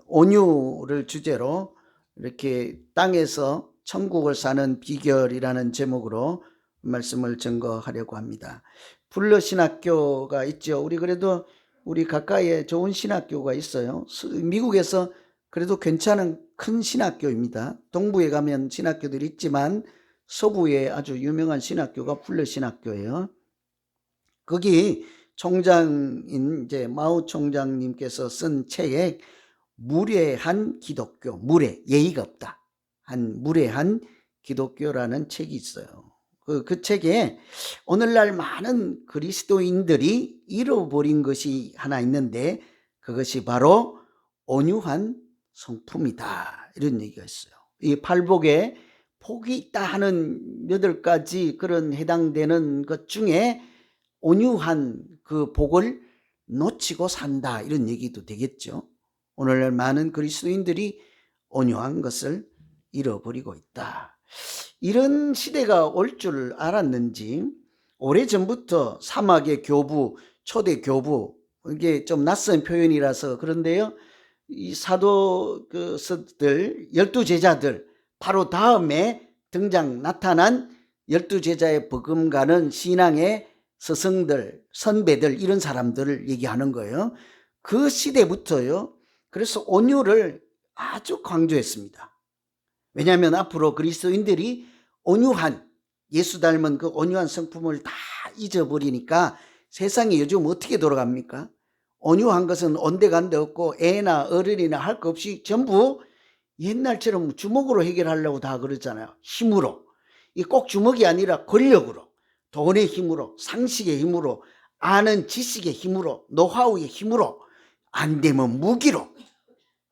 온유를 주제로 이렇게 땅에서 천국을 사는 비결이라는 제목으로 말씀을 증거하려고 합니다. 블러 신학교가 있죠. 우리 가까이에 좋은 신학교가 있어요. 미국에서 그래도 괜찮은 큰 신학교입니다. 동부에 가면 신학교들이 있지만 서부에 아주 유명한 신학교가 블러 신학교예요. 거기 총장인 이제 마오 총장님께서 쓴 책에 무례한 기독교, 예의가 없다. 무례한 기독교라는 책이 있어요. 그 책에 오늘날 많은 그리스도인들이 잃어버린 것이 하나 있는데 그것이 바로 온유한 성품이다. 이런 얘기가 있어요. 이 팔복에 복이 있다 하는 8가지 그런 해당되는 것 중에 온유한 그 복을 놓치고 산다. 이런 얘기도 되겠죠. 오늘날 많은 그리스도인들이 온유한 것을 잃어버리고 있다. 이런 시대가 올 줄 알았는지 오래전부터 사막의 교부, 초대 교부, 이게 좀 낯선 표현이라서 그런데요. 이 사도들 12제자들 바로 다음에 나타난 12제자의 버금가는 신앙의 스승들, 선배들 이런 사람들을 얘기하는 거예요. 그 시대부터요. 그래서 온유를 아주 강조했습니다. 왜냐하면 앞으로 그리스도인들이 예수 닮은 그 온유한 성품을 다 잊어버리니까 세상이 요즘 어떻게 돌아갑니까? 온유한 것은 온데간데 없고 애나 어른이나 할 것 없이 전부 옛날처럼 주먹으로 해결하려고 다 그러잖아요. 힘으로. 이 꼭 주먹이 아니라 권력으로, 돈의 힘으로, 상식의 힘으로, 아는 지식의 힘으로, 노하우의 힘으로, 안 되면 무기로.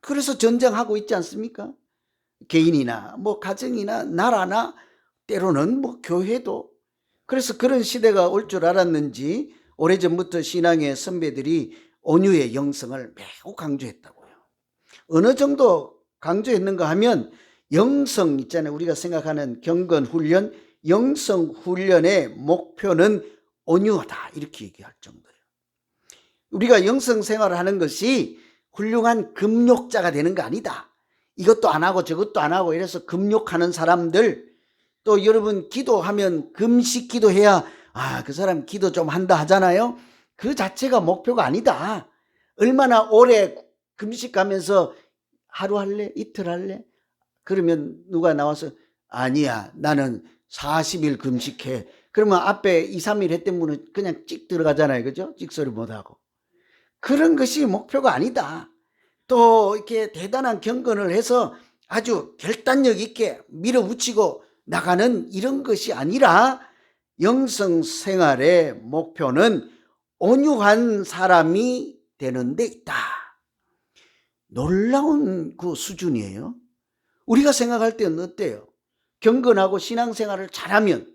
그래서 전쟁하고 있지 않습니까? 개인이나 가정이나 나라나 때로는 교회도. 그래서 그런 시대가 올 줄 알았는지 오래전부터 신앙의 선배들이 온유의 영성을 매우 강조했다고요. 어느 정도 강조했는가 하면 영성 있잖아요. 우리가 생각하는 경건훈련, 영성훈련의 목표는 온유하다 이렇게 얘기할 정도예요. 우리가 영성생활을 하는 것이 훌륭한 금욕자가 되는 거 아니다. 이것도 안 하고 저것도 안 하고 이래서 금욕하는 사람들, 또 여러분 기도하면 금식 기도해야 그 사람 기도 좀 한다 하잖아요. 그 자체가 목표가 아니다. 얼마나 오래 금식하면서 하루 할래? 이틀 할래? 그러면 누가 나와서 아니야 나는 40일 금식해. 그러면 앞에 2, 3일 했던 분은 그냥 찍 들어가잖아요. 그죠? 찍소리 못하고. 그런 것이 목표가 아니다. 또 이렇게 대단한 경건을 해서 아주 결단력 있게 밀어붙이고 나가는 이런 것이 아니라 영성생활의 목표는 온유한 사람이 되는 데 있다. 놀라운 그 수준이에요. 우리가 생각할 때는 어때요? 경건하고 신앙생활을 잘하면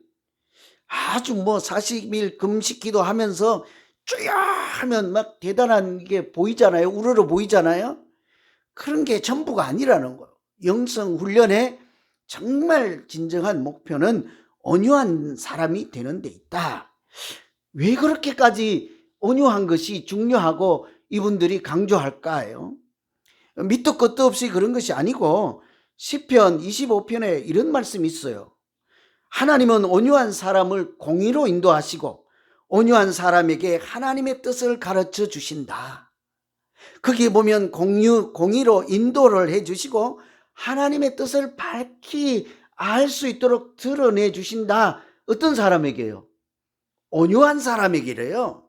아주 40일 금식기도 하면서 쭈야 하면 막 대단한 게 보이잖아요. 우러러 보이잖아요. 그런 게 전부가 아니라는 거예요. 영성훈련의 정말 진정한 목표는 온유한 사람이 되는 데 있다. 왜 그렇게까지 온유한 것이 중요하고 이분들이 강조할까요? 밑도 끝도 없이 그런 것이 아니고 시편 25편에 이런 말씀이 있어요. 하나님은 온유한 사람을 공의로 인도하시고 온유한 사람에게 하나님의 뜻을 가르쳐 주신다. 거기에 보면 공의로 인도를 해주시고 하나님의 뜻을 밝히 알 수 있도록 드러내 주신다. 어떤 사람에게요? 온유한 사람에게래요.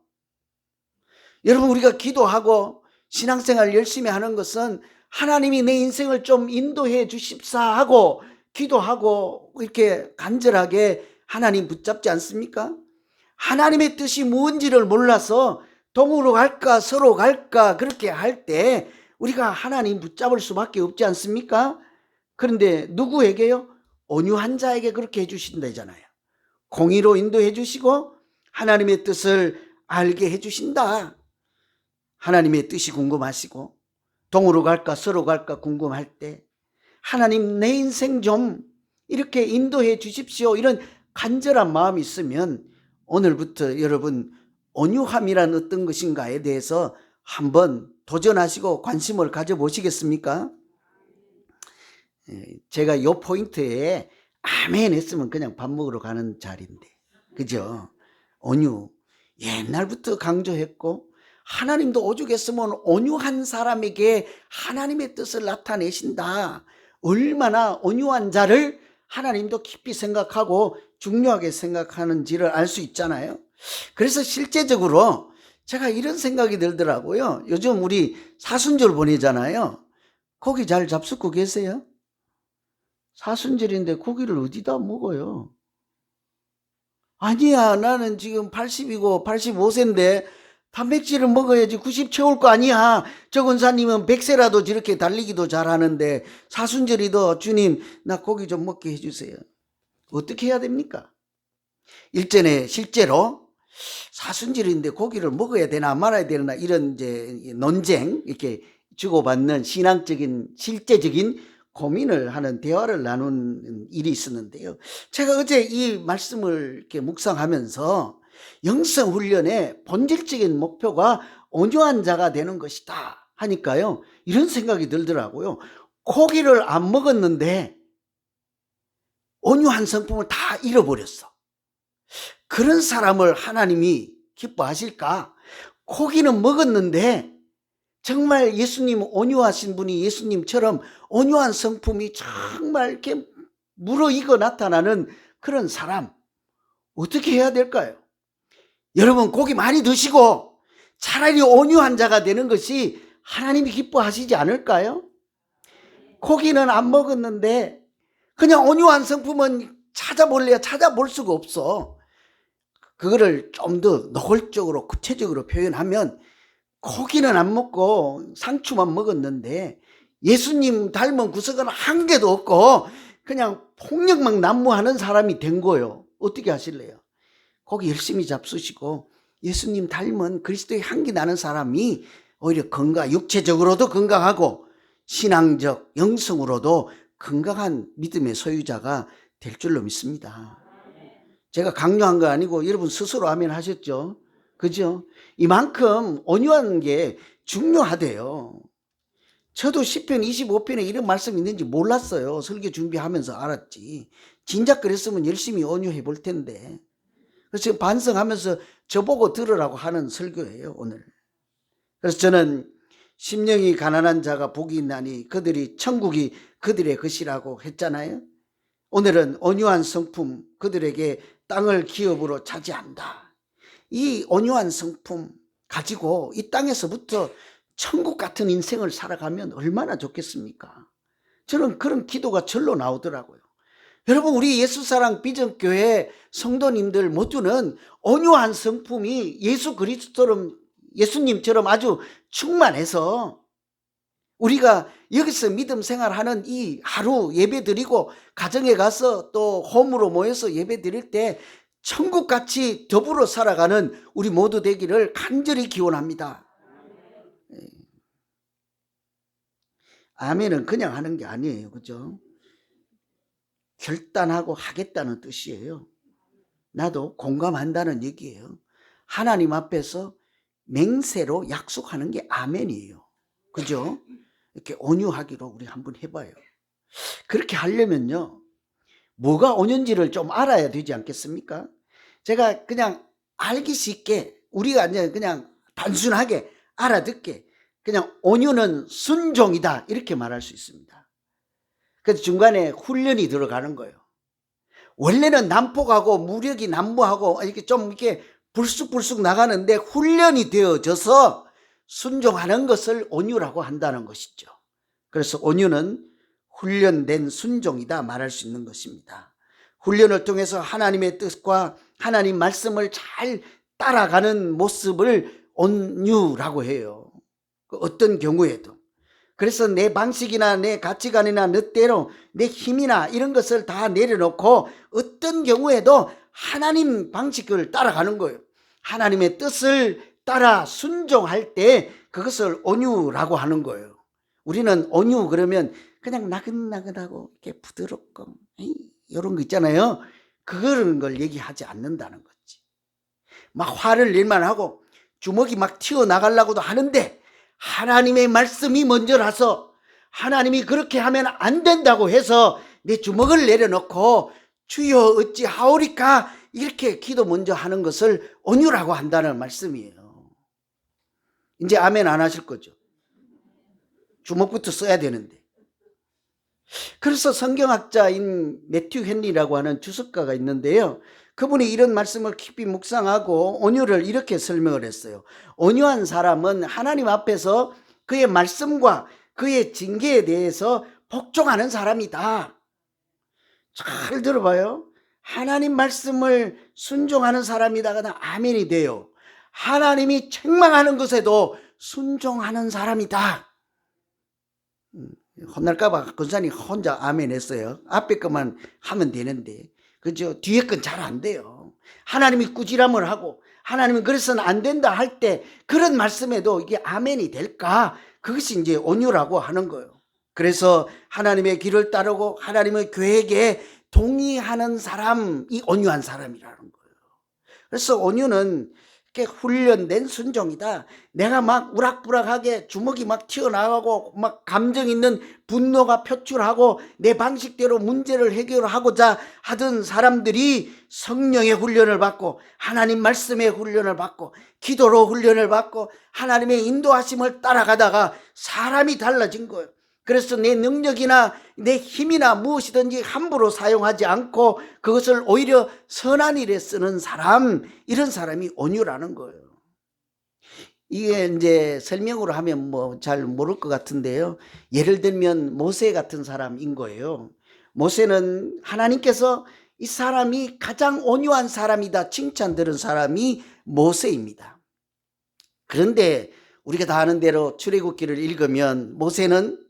여러분, 우리가 기도하고 신앙생활 열심히 하는 것은 하나님이 내 인생을 좀 인도해 주십사 하고 기도하고 이렇게 간절하게 하나님 붙잡지 않습니까? 하나님의 뜻이 뭔지를 몰라서 동으로 갈까 서로 갈까 그렇게 할 때 우리가 하나님 붙잡을 수밖에 없지 않습니까? 그런데 누구에게요? 온유한 자에게 그렇게 해주신다잖아요. 공의로 인도해 주시고 하나님의 뜻을 알게 해주신다. 하나님의 뜻이 궁금하시고 동으로 갈까 서로 갈까 궁금할 때 하나님 내 인생 좀 이렇게 인도해 주십시오. 이런 간절한 마음이 있으면 오늘부터 여러분 온유함이란 어떤 것인가에 대해서 한번 도전하시고 관심을 가져보시겠습니까? 제가 요 포인트에 아멘 했으면 그냥 밥 먹으러 가는 자리인데, 그죠? 온유 옛날부터 강조했고, 하나님도 오죽했으면 온유한 사람에게 하나님의 뜻을 나타내신다. 얼마나 온유한 자를 하나님도 깊이 생각하고 중요하게 생각하는지를 알 수 있잖아요. 그래서 실제적으로 제가 이런 생각이 들더라고요. 요즘 우리 사순절 보내잖아요. 고기 잘 잡수고 계세요? 사순절인데 고기를 어디다 먹어요? 아니야, 나는 지금 80이고 85세인데 단백질을 먹어야지 90 채울 거 아니야. 저 권사님은 100세라도 저렇게 달리기도 잘하는데 사순절이도 주님 나 고기 좀 먹게 해주세요. 어떻게 해야 됩니까? 일전에 실제로 사순절인데 고기를 먹어야 되나 말아야 되나 이런 이제 논쟁, 이렇게 주고받는 신앙적인 실제적인 고민을 하는 대화를 나눈 일이 있었는데요. 제가 어제 이 말씀을 이렇게 묵상하면서 영성 훈련의 본질적인 목표가 온유한 자가 되는 것이다 하니까요, 이런 생각이 들더라고요. 고기를 안 먹었는데 온유한 성품을 다 잃어버렸어. 그런 사람을 하나님이 기뻐하실까? 고기는 먹었는데 정말 예수님 온유하신 분이 예수님처럼 온유한 성품이 정말 이렇게 무르익어 나타나는 그런 사람, 어떻게 해야 될까요? 여러분, 고기 많이 드시고 차라리 온유한 자가 되는 것이 하나님이 기뻐하시지 않을까요? 고기는 안 먹었는데 그냥 온유한 성품은 찾아볼래야 찾아볼 수가 없어. 그거를 좀 더 노골적으로 구체적으로 표현하면, 고기는 안 먹고 상추만 먹었는데 예수님 닮은 구석은 한 개도 없고 그냥 폭력만 난무하는 사람이 된 거예요. 어떻게 하실래요? 고기 열심히 잡수시고 예수님 닮은 그리스도의 향기 나는 사람이 오히려 육체적으로도 건강하고 신앙적 영성으로도 건강한 믿음의 소유자가 될 줄로 믿습니다. 제가 강요한 거 아니고 여러분 스스로 아멘 하셨죠? 그죠? 이만큼 온유한 게 중요하대요. 저도 시편 25편에 이런 말씀이 있는지 몰랐어요. 설교 준비하면서 알았지. 진작 그랬으면 열심히 온유해 볼 텐데. 그래서 지금 반성하면서 저보고 들으라고 하는 설교예요, 오늘. 그래서 저는 심령이 가난한 자가 복이 있나니 그들이 천국이 그들의 것이라고 했잖아요. 오늘은 온유한 성품, 그들에게 땅을 기업으로 차지한다. 이 온유한 성품 가지고 이 땅에서부터 천국 같은 인생을 살아가면 얼마나 좋겠습니까? 저는 그런 기도가 절로 나오더라고요. 여러분, 우리 예수사랑 비전교회 성도님들 모두는 온유한 성품이 예수 그리스도처럼, 예수님처럼 아주 충만해서 우리가 여기서 믿음 생활하는 이 하루 예배 드리고 가정에 가서 또 홈으로 모여서 예배 드릴 때 천국같이 더불어 살아가는 우리 모두 되기를 간절히 기원합니다. 아멘은 그냥 하는 게 아니에요. 그죠? 결단하고 하겠다는 뜻이에요. 나도 공감한다는 얘기예요. 하나님 앞에서 맹세로 약속하는 게 아멘이에요. 그죠? 이렇게 온유하기로 우리 한번 해봐요. 그렇게 하려면요, 뭐가 온유인지를 좀 알아야 되지 않겠습니까? 제가 그냥 알기 쉽게, 우리가 그냥 단순하게 알아듣게, 그냥 온유는 순종이다 이렇게 말할 수 있습니다. 그래서 중간에 훈련이 들어가는 거예요. 원래는 난폭하고 무력이 난무하고 이렇게 좀 이렇게 불쑥불쑥 나가는데 훈련이 되어져서 순종하는 것을 온유라고 한다는 것이죠. 그래서 온유는 훈련된 순종이다 말할 수 있는 것입니다. 훈련을 통해서 하나님의 뜻과 하나님 말씀을 잘 따라가는 모습을 온유라고 해요. 어떤 경우에도. 그래서 내 방식이나 내 가치관이나 뜻대로 내 힘이나 이런 것을 다 내려놓고 어떤 경우에도 하나님 방식을 따라가는 거예요. 하나님의 뜻을 따라 순종할 때 그것을 온유라고 하는 거예요. 우리는 온유 그러면 그냥 나긋나긋하고 이렇게 부드럽고 이런 거 있잖아요. 그런 걸 얘기하지 않는다는 거지. 막 화를 낼만 하고 주먹이 막 튀어나가려고도 하는데 하나님의 말씀이 먼저라서 하나님이 그렇게 하면 안 된다고 해서 내 주먹을 내려놓고 주여 어찌하오리까 이렇게 기도 먼저 하는 것을 온유라고 한다는 말씀이에요. 이제 아멘 안 하실 거죠? 주먹부터 써야 되는데. 그래서 성경학자인 매튜 헨리라고 하는 주석가가 있는데요. 그분이 이런 말씀을 깊이 묵상하고 온유를 이렇게 설명을 했어요. 온유한 사람은 하나님 앞에서 그의 말씀과 그의 징계에 대해서 복종하는 사람이다. 잘 들어봐요. 하나님 말씀을 순종하는 사람이다가 아멘이 돼요. 하나님이 책망하는 것에도 순종하는 사람이다. 혼날까봐 권사님 혼자 아멘 했어요. 앞에 것만 하면 되는데, 그죠? 뒤에 건 잘 안 돼요. 하나님이 꾸지람을 하고 하나님이 그래서는 안 된다 할 때 그런 말씀에도 이게 아멘이 될까? 그것이 이제 온유라고 하는 거예요. 그래서 하나님의 길을 따르고 하나님의 계획에 동의하는 사람이 온유한 사람이라는 거예요. 그래서 온유는 이렇게 훈련된 순종이다. 내가 막 우락부락하게 주먹이 막 튀어나가고 막 감정 있는 분노가 표출하고 내 방식대로 문제를 해결하고자 하던 사람들이 성령의 훈련을 받고 하나님 말씀의 훈련을 받고 기도로 훈련을 받고 하나님의 인도하심을 따라가다가 사람이 달라진 거예요. 그래서 내 능력이나 내 힘이나 무엇이든지 함부로 사용하지 않고 그것을 오히려 선한 일에 쓰는 사람, 이런 사람이 온유라는 거예요. 이게 이제 설명으로 하면 뭐 잘 모를 것 같은데요. 예를 들면 모세 같은 사람인 거예요. 모세는 하나님께서 이 사람이 가장 온유한 사람이다 칭찬 들은 사람이 모세입니다. 그런데 우리가 다 아는 대로 출애굽기를 읽으면 모세는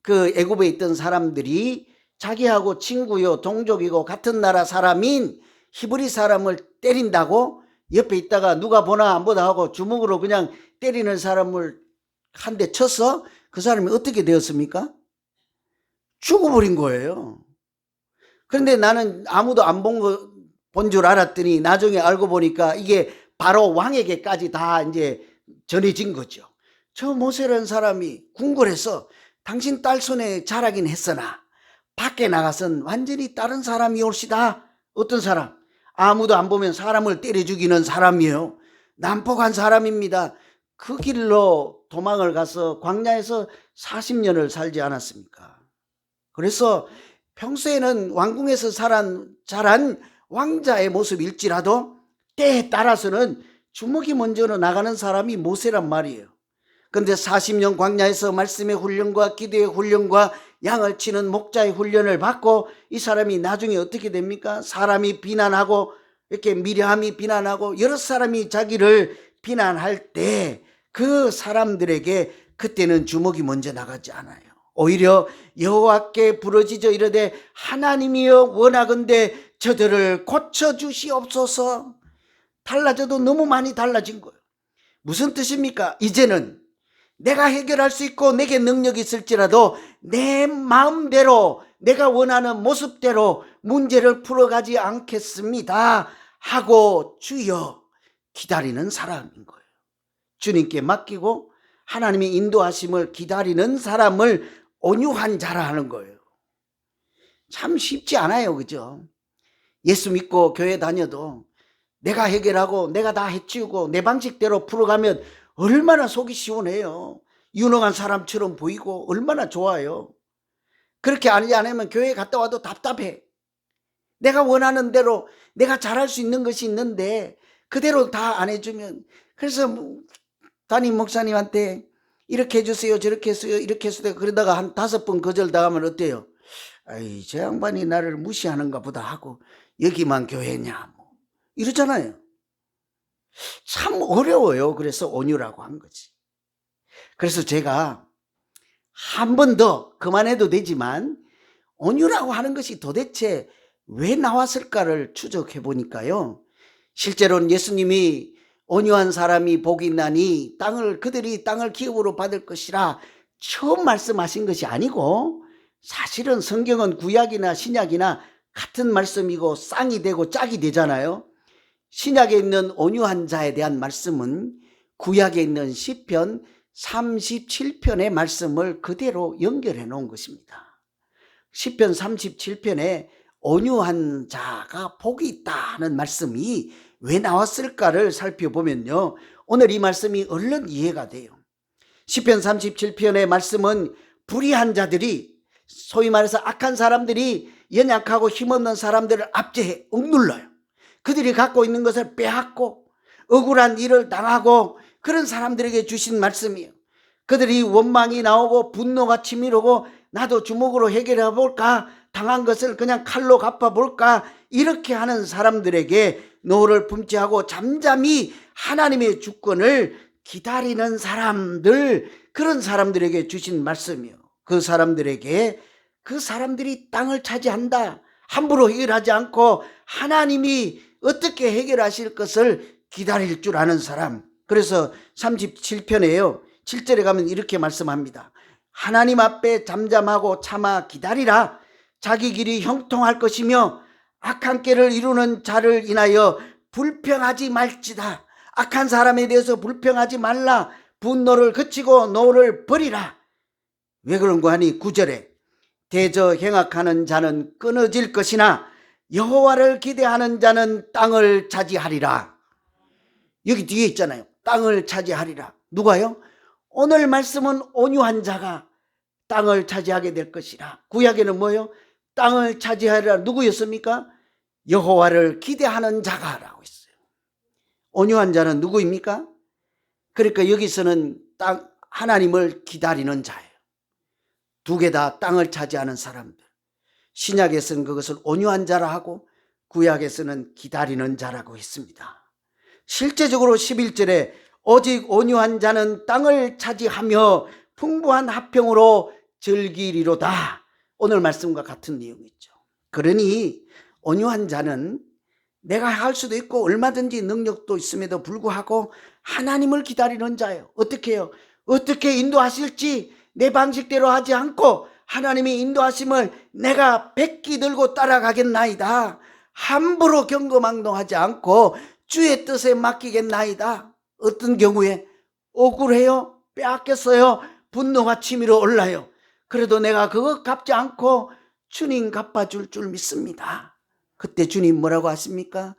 그 애굽에 있던 사람들이 자기하고 친구요 동족이고 같은 나라 사람인 히브리 사람을 때린다고 옆에 있다가 누가 보나 안 보나 하고 주먹으로 그냥 때리는 사람을 한 대 쳐서 그 사람이 어떻게 되었습니까? 죽어버린 거예요. 그런데 나는 아무도 안 본 줄 알았더니 나중에 알고 보니까 이게 바로 왕에게까지 다 이제 전해진 거죠. 저 모세라는 사람이 궁궐에서 당신 딸 손에 자라긴 했으나 밖에 나가선 완전히 다른 사람이 올시다. 어떤 사람? 아무도 안 보면 사람을 때려 죽이는 사람이에요. 난폭한 사람입니다. 그 길로 도망을 가서 광야에서 40년을 살지 않았습니까? 그래서 평소에는 왕궁에서 자란 왕자의 모습일지라도 때에 따라서는 주먹이 먼저 나가는 사람이 모세란 말이에요. 그런데 40년 광야에서 말씀의 훈련과 기도의 훈련과 양을 치는 목자의 훈련을 받고 이 사람이 나중에 어떻게 됩니까? 사람이 비난하고 이렇게 미리함이 비난하고 여러 사람이 자기를 비난할 때 그 사람들에게 그때는 주먹이 먼저 나가지 않아요. 오히려 여호와께 부르짖어 이르되 하나님이여 원하건대 저들을 고쳐주시옵소서. 달라져도 너무 많이 달라진 거예요. 무슨 뜻입니까? 이제는 내가 해결할 수 있고 내게 능력이 있을지라도 내 마음대로 내가 원하는 모습대로 문제를 풀어가지 않겠습니다 하고 주여 기다리는 사람인 거예요. 주님께 맡기고 하나님의 인도하심을 기다리는 사람을 온유한 자라 하는 거예요. 참 쉽지 않아요. 그죠? 예수 믿고 교회 다녀도 내가 해결하고 내가 다 해치우고 내 방식대로 풀어가면 얼마나 속이 시원해요. 유능한 사람처럼 보이고 얼마나 좋아요. 그렇게 안 하면 교회 갔다 와도 답답해. 내가 원하는 대로 내가 잘할 수 있는 것이 있는데 그대로 다 안 해주면. 그래서 담임 목사님한테 이렇게 해주세요 저렇게 해주세요 이렇게 해주세요 그러다가 한 5번 거절당하면 어때요? 아이 저 양반이 나를 무시하는가 보다 하고 여기만 교회냐 뭐 이러잖아요. 참 어려워요. 그래서 온유라고 한 거지. 그래서 제가 한 번 더 그만해도 되지만 온유라고 하는 것이 도대체 왜 나왔을까를 추적해 보니까요. 실제로는 예수님이 온유한 사람이 복이 있나니 그들이 땅을 기업으로 받을 것이라 처음 말씀하신 것이 아니고 사실은 성경은 구약이나 신약이나 같은 말씀이고 쌍이 되고 짝이 되잖아요. 신약에 있는 온유한 자에 대한 말씀은 구약에 있는 시편 37편의 말씀을 그대로 연결해 놓은 것입니다. 시편 37편에 온유한 자가 복이 있다는 말씀이 왜 나왔을까를 살펴보면요, 오늘 이 말씀이 얼른 이해가 돼요. 시편 37편의 말씀은 불의한 자들이, 소위 말해서 악한 사람들이 연약하고 힘없는 사람들을 압제해 억눌러요. 그들이 갖고 있는 것을 빼앗고 억울한 일을 당하고 그런 사람들에게 주신 말씀이에요. 그들이 원망이 나오고 분노가 치밀고 나도 주먹으로 해결해 볼까, 당한 것을 그냥 칼로 갚아 볼까, 이렇게 하는 사람들에게 노를 품지 하고 잠잠히 하나님의 주권을 기다리는 사람들, 그런 사람들에게 주신 말씀이요. 그 사람들이 땅을 차지한다, 함부로 해결하지 않고 하나님이 어떻게 해결하실 것을 기다릴 줄 아는 사람. 그래서 37편에요 7절에 가면 이렇게 말씀합니다. 하나님 앞에 잠잠하고 참아 기다리라. 자기 길이 형통할 것이며 악한 꾀를 이루는 자를 인하여 불평하지 말지다. 악한 사람에 대해서 불평하지 말라. 분노를 그치고 노를 버리라. 왜 그런가 하니 9절에 대저 행악하는 자는 끊어질 것이나 여호와를 기대하는 자는 땅을 차지하리라. 여기 뒤에 있잖아요. 땅을 차지하리라. 누가요? 오늘 말씀은 온유한 자가 땅을 차지하게 될 것이라. 구약에는 뭐요? 땅을 차지하리라. 누구였습니까? 여호와를 기대하는 자가라고 했어요. 온유한 자는 누구입니까? 그러니까 여기서는 하나님을 기다리는 자예요. 두 개 다 땅을 차지하는 사람들. 신약에서는 그것을 온유한 자라 하고 구약에서는 기다리는 자라고 했습니다. 실제적으로 11절에 오직 온유한 자는 땅을 차지하며 풍부한 화평으로 즐기리로다. 오늘 말씀과 같은 내용이죠. 그러니 온유한 자는 내가 할 수도 있고 얼마든지 능력도 있음에도 불구하고 하나님을 기다리는 자예요. 어떻게 해요? 어떻게 인도하실지 내 방식대로 하지 않고 하나님의 인도하심을 내가 백기 들고 따라가겠나이다. 함부로 경거망동하지 않고 주의 뜻에 맡기겠나이다. 어떤 경우에 억울해요, 빼앗겼어요, 분노가 치밀어 올라요. 그래도 내가 그거 갚지 않고 주님 갚아줄 줄 믿습니다. 그때 주님 뭐라고 하십니까?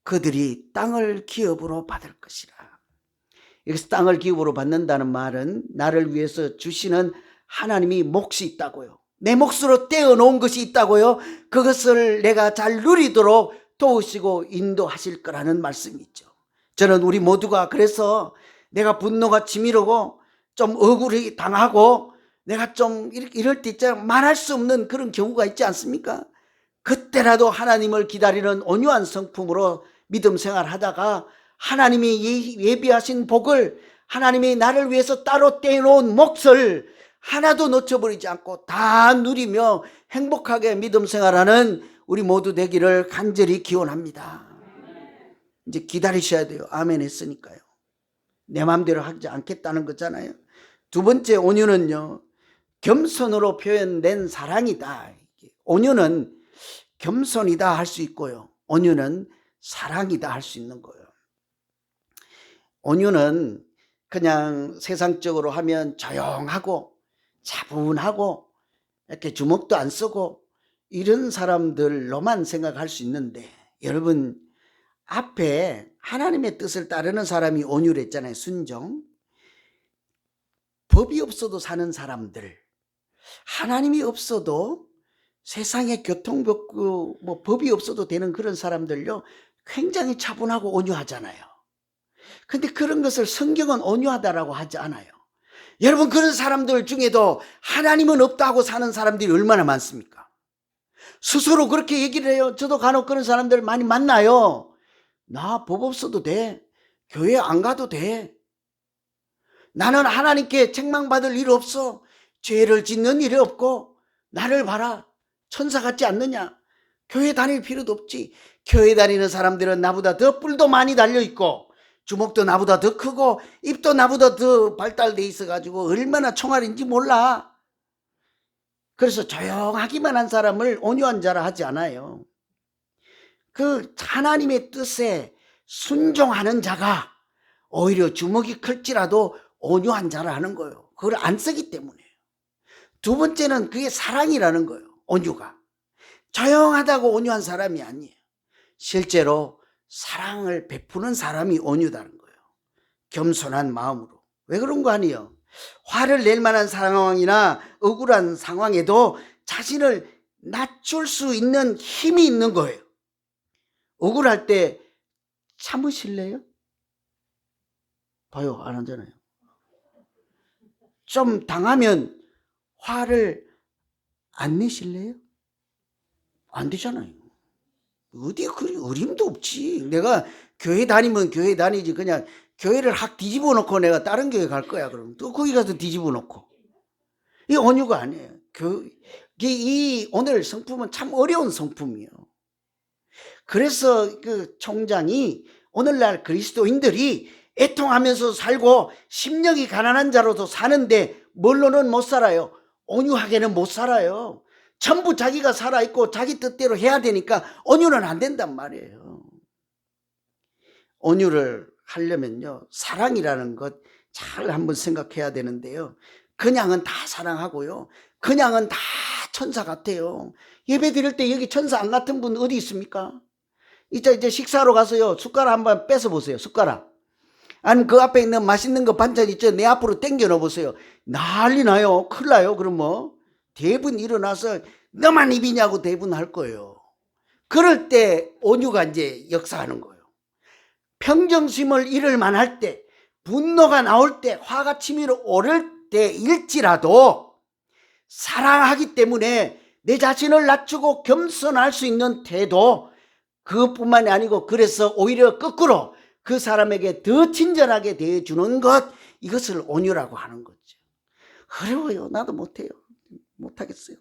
그들이 땅을 기업으로 받을 것이라. 여기서 땅을 기업으로 받는다는 말은 나를 위해서 주시는 하나님이 몫이 있다고요. 내 몫으로 떼어놓은 것이 있다고요. 그것을 내가 잘 누리도록 도우시고 인도하실 거라는 말씀이죠. 저는 우리 모두가 그래서 내가 분노가 치밀고 좀 억울히 당하고 내가 좀 이럴 때 있잖아요. 말할 수 없는 그런 경우가 있지 않습니까? 그때라도 하나님을 기다리는 온유한 성품으로 믿음 생활하다가 하나님이 예비하신 복을, 하나님이 나를 위해서 따로 떼놓은 몫을 하나도 놓쳐버리지 않고 다 누리며 행복하게 믿음 생활하는 우리 모두 되기를 간절히 기원합니다. 이제 기다리셔야 돼요. 아멘 했으니까요. 내 마음대로 하지 않겠다는 거잖아요. 두 번째 온유는요, 겸손으로 표현된 사랑이다. 온유는 겸손이다 할 수 있고요, 온유는 사랑이다 할 수 있는 거예요. 온유는 그냥 세상적으로 하면 조용하고 차분하고 이렇게 주먹도 안 쓰고 이런 사람들로만 생각할 수 있는데, 여러분 앞에 하나님의 뜻을 따르는 사람이 온유랬잖아요. 순종. 법이 없어도 사는 사람들, 하나님이 없어도 세상에 교통법규 법이 없어도 되는 그런 사람들요, 굉장히 차분하고 온유하잖아요. 근데 그런 것을 성경은 온유하다라고 하지 않아요. 여러분, 그런 사람들 중에도 하나님은 없다고 사는 사람들이 얼마나 많습니까? 스스로 그렇게 얘기를 해요. 저도 간혹 그런 사람들 많이 만나요. 나 법 없어도 돼. 교회 안 가도 돼. 나는 하나님께 책망받을 일 없어. 죄를 짓는 일이 없고 나를 봐라. 천사 같지 않느냐. 교회 다닐 필요도 없지. 교회 다니는 사람들은 나보다 더 뿔도 많이 달려있고 주먹도 나보다 더 크고 입도 나보다 더 발달돼 있어가지고 얼마나 총알인지 몰라. 그래서 조용하기만 한 사람을 온유한 자라 하지 않아요. 그 하나님의 뜻에 순종하는 자가 오히려 주먹이 클지라도 온유한 자를 하는 거예요. 그걸 안 쓰기 때문이에요. 두 번째는 그게 사랑이라는 거예요. 온유가. 조용하다고 온유한 사람이 아니에요. 실제로 사랑을 베푸는 사람이 온유다는 거예요. 겸손한 마음으로. 왜 그런 거 아니에요? 화를 낼 만한 상황이나 억울한 상황에도 자신을 낮출 수 있는 힘이 있는 거예요. 억울할 때 참으실래요? 봐요, 안 하잖아요. 좀 당하면 화를 안 내실래요? 안 되잖아요. 어디 그 어림도 없지. 내가 교회 다니면 교회 다니지, 그냥 교회를 확 뒤집어 놓고 내가 다른 교회 갈 거야. 그럼 또 거기 가서 뒤집어 놓고. 이 온유가 아니에요. 이 오늘 성품은 참 어려운 성품이에요. 그래서 그 총장이 오늘날 그리스도인들이 애통하면서 살고 심령이 가난한 자로도 사는데 뭘로는 못 살아요. 온유하게는 못 살아요. 전부 자기가 살아있고 자기 뜻대로 해야 되니까 온유는 안 된단 말이에요. 온유를 하려면요, 사랑이라는 것 잘 한번 생각해야 되는데요. 그냥은 다 사랑하고요, 그냥은 다 천사 같아요. 예배 드릴 때 여기 천사 안 같은 분 어디 있습니까? 이제 식사하러 가서요, 숟가락 한번 뺏어 보세요. 숟가락. 아니면 그 앞에 있는 맛있는 거 반찬 있죠, 내 앞으로 당겨 넣어보세요. 난리 나요. 큰일 나요. 그럼 뭐 대부분 일어나서 너만 입이냐고 대부분 할 거예요. 그럴 때 온유가 이제 역사하는 거예요. 평정심을 잃을 만할 때, 분노가 나올 때, 화가 치밀어 오를 때일지라도 사랑하기 때문에 내 자신을 낮추고 겸손할 수 있는 태도, 그것뿐만이 아니고 그래서 오히려 거꾸로 그 사람에게 더 친절하게 대해주는 것, 이것을 온유라고 하는 거죠. 어려워요. 나도 못해요. 못하겠어요.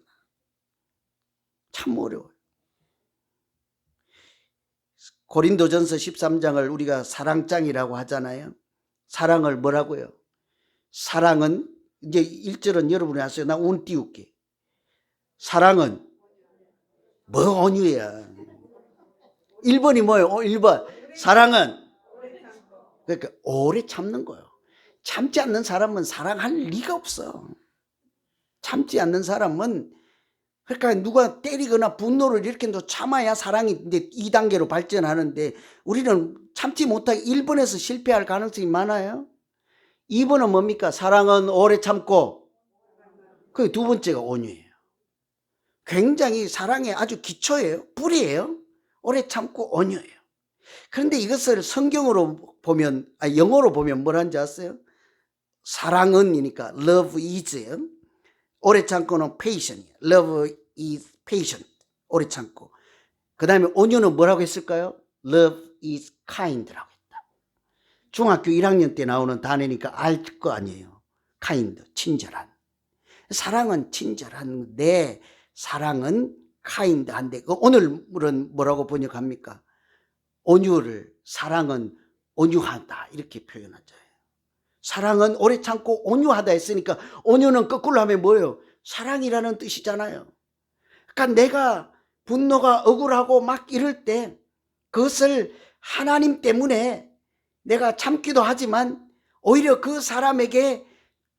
참 어려워요. 고린도전서 13장을 우리가 사랑장이라고 하잖아요. 사랑을 뭐라고요? 사랑은, 이제 1절은 여러분이 아세요. 나 운 띄울게. 사랑은 뭐 온유야. 1번이 뭐예요? 1번. 사랑은, 그러니까 오래 참는 거예요. 참지 않는 사람은 사랑할 리가 없어. 참지 않는 사람은, 그러니까 누가 때리거나 분노를 일으켜도 참아야 사랑이 이제 2단계로 발전하는데, 우리는 참지 못하게 1번에서 실패할 가능성이 많아요. 2번은 뭡니까? 사랑은 오래 참고, 그 두 번째가 온유예요. 굉장히 사랑의 아주 기초예요. 뿌리예요. 오래 참고 온유예요. 그런데 이것을 성경으로 보면, 영어로 보면 뭐라는지 아세요? 사랑은이니까 love is, 오래 참고는 patient이에요. love is patient, 오래 참고. 그 다음에 온유는 뭐라고 했을까요? love is kind라고 했다. 중학교 1학년 때 나오는 단어니까 알 거 아니에요. kind, 친절한. 사랑은 친절한데 사랑은 kind한데, 오늘은 뭐라고 번역합니까? 온유를, 사랑은 온유하다 이렇게 표현하죠. 사랑은 오래 참고 온유하다 했으니까 온유는 거꾸로 하면 뭐예요? 사랑이라는 뜻이잖아요. 그러니까 내가 분노가 억울하고 막 이럴 때 그것을 하나님 때문에 내가 참기도 하지만 오히려 그 사람에게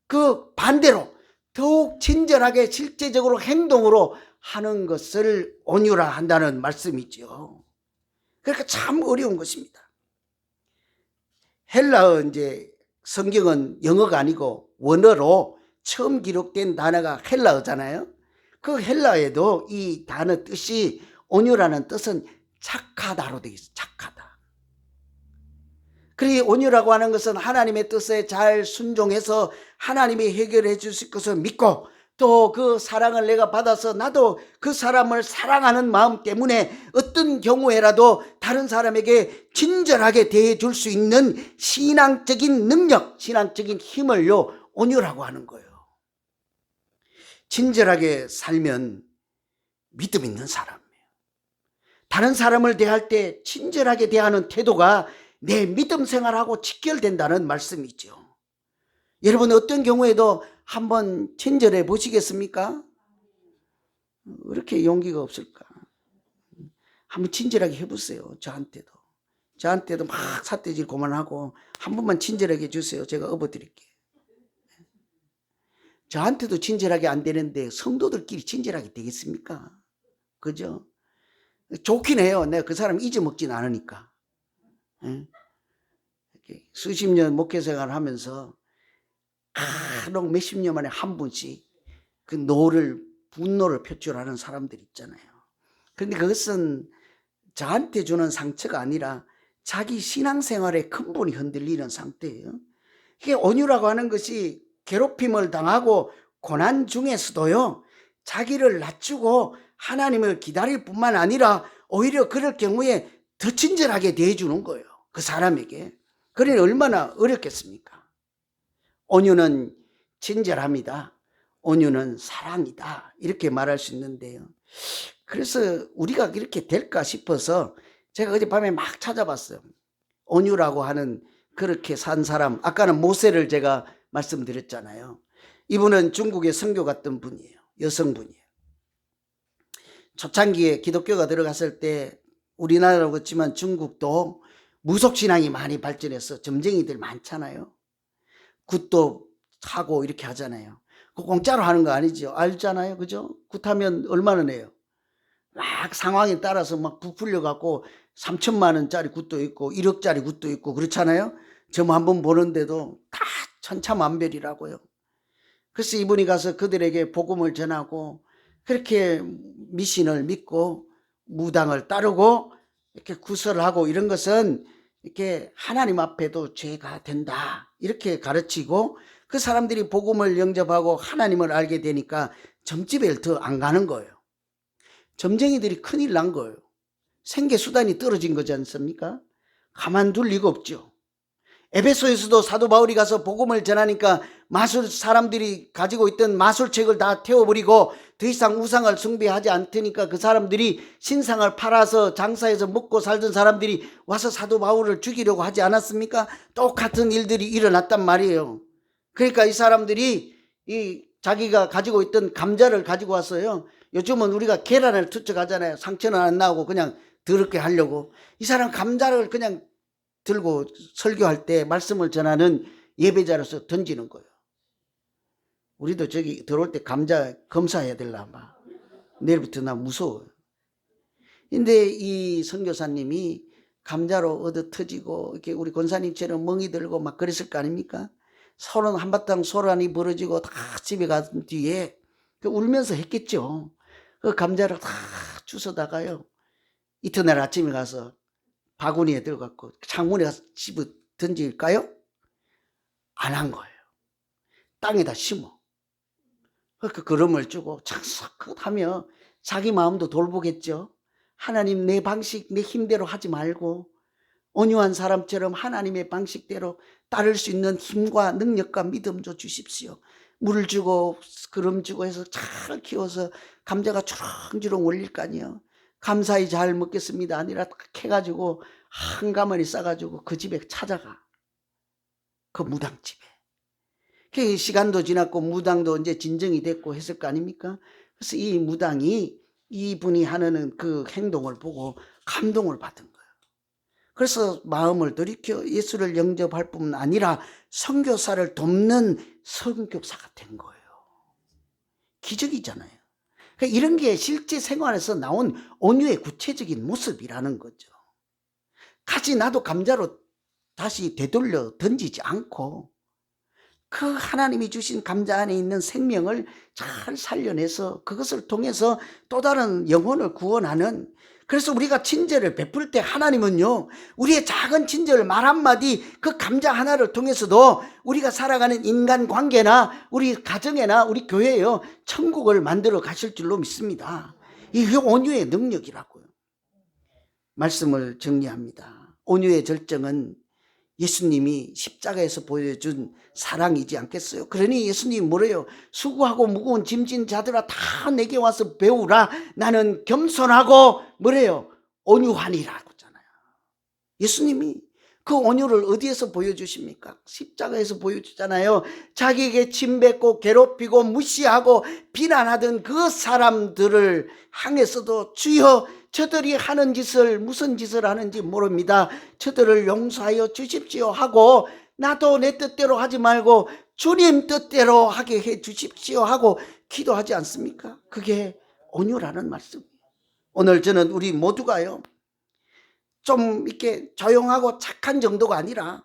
그 반대로 더욱 친절하게 실제적으로 행동으로 하는 것을 온유라 한다는 말씀이죠. 그러니까 참 어려운 것입니다. 헬라어, 이제 성경은 영어가 아니고 원어로 처음 기록된 단어가 헬라어잖아요. 그 헬라어에도 이 단어 뜻이, 온유라는 뜻은 착하다로 되어 있어요. 착하다. 그리고 온유라고 하는 것은 하나님의 뜻에 잘 순종해서 하나님이 해결해 주실 것을 믿고, 또 그 사랑을 내가 받아서 나도 그 사람을 사랑하는 마음 때문에 어떤 경우에라도 다른 사람에게 친절하게 대해 줄 수 있는 신앙적인 능력, 신앙적인 힘을요, 온유라고 하는 거예요. 친절하게 살면 믿음 있는 사람이에요. 다른 사람을 대할 때 친절하게 대하는 태도가 내 믿음 생활하고 직결된다는 말씀이죠. 여러분, 어떤 경우에도 한번 친절해 보시겠습니까? 왜 이렇게 용기가 없을까? 한번 친절하게 해보세요. 저한테도. 저한테도 막 삿대질 그만하고 한 번만 친절하게 해주세요. 제가 업어드릴게요. 저한테도 친절하게 안 되는데 성도들끼리 친절하게 되겠습니까? 그죠? 좋긴 해요. 내가 그 사람 잊어먹진 않으니까. 수십 년 목회생활 하면서 간혹 몇십 년 만에 한 분씩 그 분노를 표출하는 사람들 있잖아요. 그런데 그것은 저한테 주는 상처가 아니라 자기 신앙생활의 근본이 흔들리는 상태예요. 이게 온유라고 하는 것이 괴롭힘을 당하고 고난 중에서도요, 자기를 낮추고 하나님을 기다릴 뿐만 아니라 오히려 그럴 경우에 더 친절하게 대해주는 거예요. 그 사람에게. 그러니 얼마나 어렵겠습니까? 온유는 친절합니다. 온유는 사랑이다. 이렇게 말할 수 있는데요. 그래서 우리가 이렇게 될까 싶어서 제가 어젯밤에 막 찾아봤어요. 온유라고 하는 그렇게 산 사람, 아까는 모세를 제가 말씀드렸잖아요. 이분은 중국에 선교 갔던 분이에요. 여성분이에요. 초창기에 기독교가 들어갔을 때 우리나라로 그렇지만 중국도 무속신앙이 많이 발전해서 점쟁이들 많잖아요. 굿도 하고 이렇게 하잖아요. 그 공짜로 하는 거 아니죠. 알잖아요. 그죠? 굿하면 얼마나 내요? 막 상황에 따라서 막 부풀려 갖고 3천만 원짜리 굿도 있고 1억짜리 굿도 있고 그렇잖아요. 점 한번 보는데도 다 천차만별이라고요. 그래서 이분이 가서 그들에게 복음을 전하고 그렇게 미신을 믿고 무당을 따르고 이렇게 구설하고 이런 것은 이렇게 하나님 앞에도 죄가 된다 이렇게 가르치고 그 사람들이 복음을 영접하고 하나님을 알게 되니까 점집에 더 안 가는 거예요. 점쟁이들이 큰일 난 거예요. 생계수단이 떨어진 거지 않습니까? 가만둘 리가 없죠. 에베소에서도 사도 바울이 가서 복음을 전하니까 사람들이 가지고 있던 마술책을 다 태워버리고 더 이상 우상을 숭배하지 않으니까 그 사람들이 신상을 팔아서 장사해서 먹고 살던 사람들이 와서 사도 바울을 죽이려고 하지 않았습니까? 똑같은 일들이 일어났단 말이에요. 그러니까 이 사람들이 자기가 가지고 있던 감자를 가지고 왔어요. 요즘은 우리가 계란을 투척하잖아요. 상처는 안 나오고 그냥 더럽게 하려고. 이 사람 감자를 그냥 들고 설교할 때 말씀을 전하는 예배자로서 던지는 거예요. 우리도 저기 들어올 때 감자 검사해야 될라 봐. 내일부터 나 무서워요. 근데 이 선교사님이 감자로 얻어 터지고 이렇게 우리 권사님처럼 멍이 들고 막 그랬을 거 아닙니까? 서로 한바탕 소란이 벌어지고 다 집에 간 뒤에 울면서 했겠죠. 그 감자를 다 주워다가요. 이튿날 아침에 가서 바구니에 들어갔고 창문에 가서 집어 던질까요? 안 한 거예요. 땅에다 심어. 그 걸음을 주고 착석하며 자기 마음도 돌보겠죠. 하나님 내 방식 내 힘대로 하지 말고 온유한 사람처럼 하나님의 방식대로 따를 수 있는 힘과 능력과 믿음 줘 주십시오. 물 주고 그름 주고 해서 잘 키워서 감자가 주렁주렁 올릴 거 아니에요. 감사히 잘 먹겠습니다 아니라 딱 해가지고 한 가마니 싸가지고 그 집에 찾아가. 그 무당집에. 그 시간도 지났고 무당도 이제 진정이 됐고 했을 거 아닙니까? 그래서 이 무당이 이분이 하는 그 행동을 보고 감동을 받은 거예요. 그래서 마음을 돌이켜 예수를 영접할 뿐만 아니라 선교사를 돕는 선교사가 된 거예요. 기적이잖아요. 그러니까 이런 게 실제 생활에서 나온 온유의 구체적인 모습이라는 거죠. 같이 나도 감자로 다시 되돌려 던지지 않고 그 하나님이 주신 감자 안에 있는 생명을 잘 살려내서 그것을 통해서 또 다른 영혼을 구원하는, 그래서 우리가 친절을 베풀 때 하나님은요 우리의 작은 친절 말 한마디 그 감자 하나를 통해서도 우리가 살아가는 인간관계나 우리 가정이나 우리 교회에요 천국을 만들어 가실 줄로 믿습니다. 이게 온유의 능력이라고요. 말씀을 정리합니다. 온유의 절정은 예수님이 십자가에서 보여준 사랑이지 않겠어요? 그러니 예수님이 뭐래요? 수고하고 무거운 짐진 자들아 다 내게 와서 배우라. 나는 겸손하고 뭐래요? 온유하니라고 하잖아요. 예수님이 그 온유를 어디에서 보여주십니까? 십자가에서 보여주잖아요. 자기에게 침뱉고 괴롭히고 무시하고 비난하던 그 사람들을 향해서도 주여 저들이 하는 짓을 무슨 짓을 하는지 모릅니다. 저들을 용서하여 주십시오 하고 나도 내 뜻대로 하지 말고 주님 뜻대로 하게 해 주십시오 하고 기도하지 않습니까? 그게 온유라는 말씀이에요. 오늘 저는 우리 모두가요, 좀 이렇게 조용하고 착한 정도가 아니라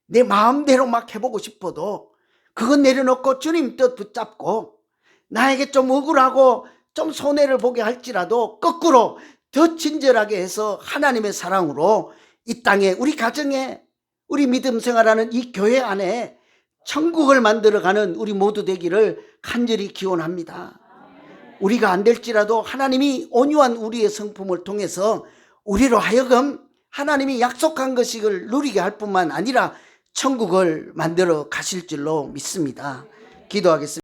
내 마음대로 막 해보고 싶어도 그건 내려놓고 주님 뜻 붙잡고, 나에게 좀 억울하고 좀 손해를 보게 할지라도 거꾸로 더 친절하게 해서 하나님의 사랑으로 이 땅에, 우리 가정에, 우리 믿음 생활하는 이 교회 안에 천국을 만들어가는 우리 모두 되기를 간절히 기원합니다. 우리가 안 될지라도 하나님이 온유한 우리의 성품을 통해서 우리로 하여금 하나님이 약속한 것을 누리게 할 뿐만 아니라 천국을 만들어 가실 줄로 믿습니다. 기도하겠습니다.